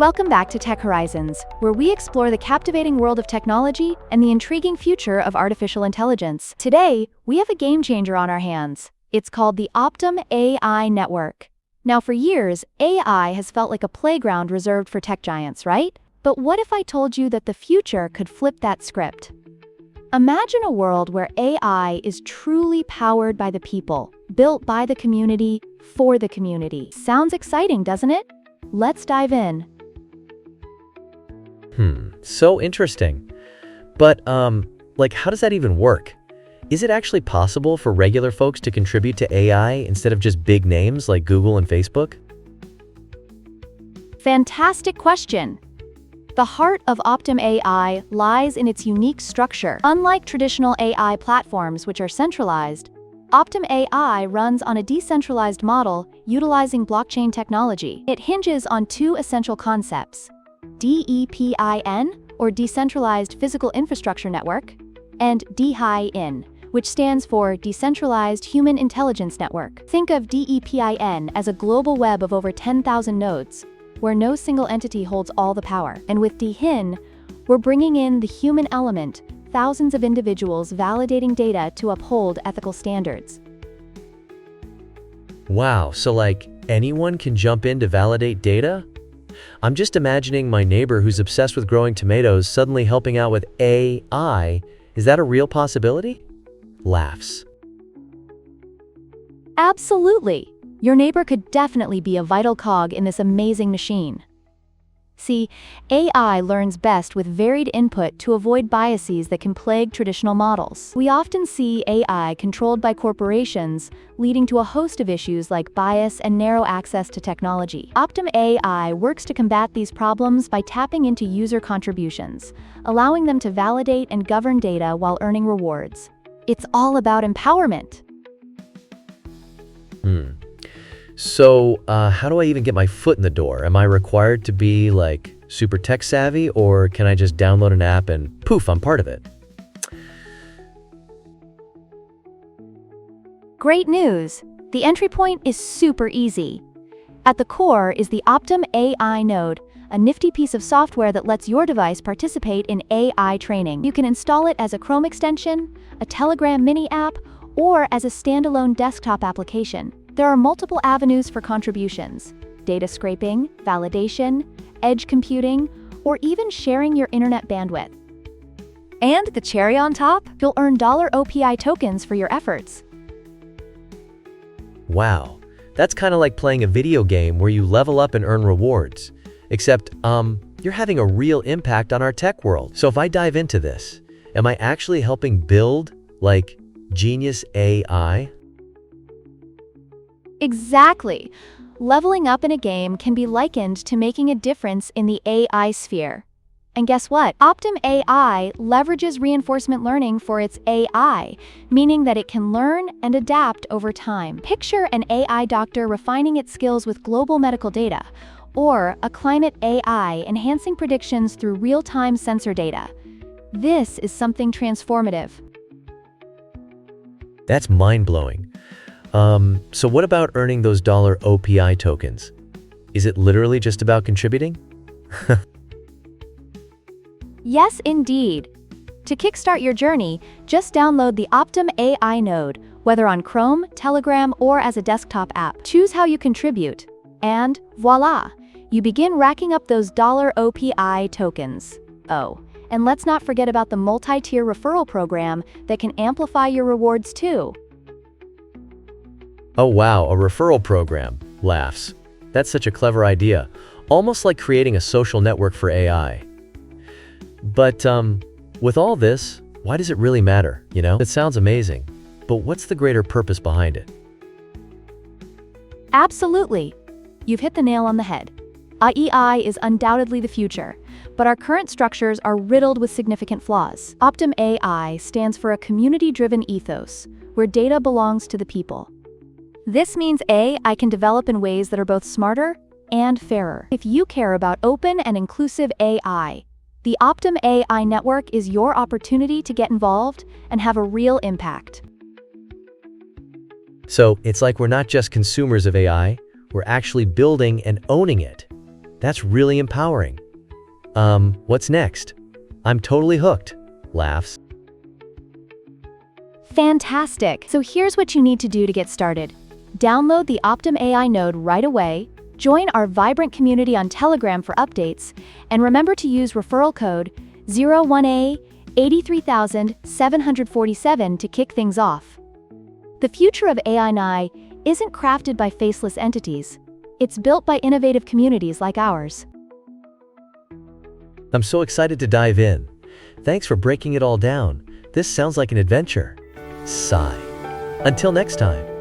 Welcome back to Tech Horizons, where we explore the captivating world of technology and the intriguing future of artificial intelligence. Today, we have a game changer on our hands. It's called the OptimAI Network. Now, for years, AI has felt like a playground reserved for tech giants, right? But what if I told you that the future could flip that script? Imagine a world where AI is truly powered by the people, built by the community, for the community. Sounds exciting, doesn't it? Let's dive in. So interesting. But, how does that even work? Is it actually possible for regular folks to contribute to AI instead of just big names like Google and Facebook? Fantastic question. The heart of OptimAI lies in its unique structure. Unlike traditional AI platforms, which are centralized, OptimAI runs on a decentralized model utilizing blockchain technology. It hinges on two essential concepts: DePIN, or Decentralized Physical Infrastructure Network, and DePIN, which stands for Decentralized Human Intelligence Network. Think of DePIN as a global web of over 10,000 nodes, where no single entity holds all the power. And with DePIN, we're bringing in the human element, thousands of individuals validating data to uphold ethical standards. Wow, so anyone can jump in to validate data? I'm just imagining my neighbor who's obsessed with growing tomatoes suddenly helping out with AI. Is that a real possibility? Laughs. Absolutely. Your neighbor could definitely be a vital cog in this amazing machine. See, AI learns best with varied input to avoid biases that can plague traditional models. We often see AI controlled by corporations, leading to a host of issues like bias and narrow access to technology. OptimAI works to combat these problems by tapping into user contributions, allowing them to validate and govern data while earning rewards. It's all about empowerment. So, how do I even get my foot in the door? Am I required to be, super tech savvy, or can I just download an app and poof, I'm part of it? Great news! The entry point is super easy. At the core is the OptimAI node, a nifty piece of software that lets your device participate in AI training. You can install it as a Chrome extension, a Telegram mini app, or as a standalone desktop application. There are multiple avenues for contributions: data scraping, validation, edge computing, or even sharing your internet bandwidth. And the cherry on top, you'll earn $OPI tokens for your efforts. Wow, that's kind of like playing a video game where you level up and earn rewards. Except, you're having a real impact on our tech world. So if I dive into this, am I actually helping build, genius AI? Exactly. Leveling up in a game can be likened to making a difference in the AI sphere. And guess what? OptimAI leverages reinforcement learning for its AI, meaning that it can learn and adapt over time. Picture an AI doctor refining its skills with global medical data, or a climate AI enhancing predictions through real-time sensor data. This is something transformative. That's mind-blowing. So what about earning those $OPI tokens? Is it literally just about contributing? Yes, indeed. To kickstart your journey, just download the OptimAI node, whether on Chrome, Telegram, or as a desktop app. Choose how you contribute, and voila, you begin racking up those $OPI tokens. Oh, and let's not forget about the multi-tier referral program that can amplify your rewards too. Oh wow, a referral program. Laughs. That's such a clever idea. Almost like creating a social network for AI. But, with all this, why does it really matter, It sounds amazing. But what's the greater purpose behind it? Absolutely. You've hit the nail on the head. AI is undoubtedly the future, but our current structures are riddled with significant flaws. OptimAI stands for a community-driven ethos, where data belongs to the people. This means AI can develop in ways that are both smarter and fairer. If you care about open and inclusive AI, the OptimAI Network is your opportunity to get involved and have a real impact. So it's like we're not just consumers of AI, we're actually building and owning it. That's really empowering. What's next? I'm totally hooked. Laughs. Fantastic! So here's what you need to do to get started. Download the OptimAI node right away, join our vibrant community on Telegram for updates, and remember to use referral code 01A 83747 to kick things off. The future of AI isn't crafted by faceless entities. It's built by innovative communities like ours. I'm so excited to dive in. Thanks for breaking it all down. This sounds like an adventure. Sigh. Until next time.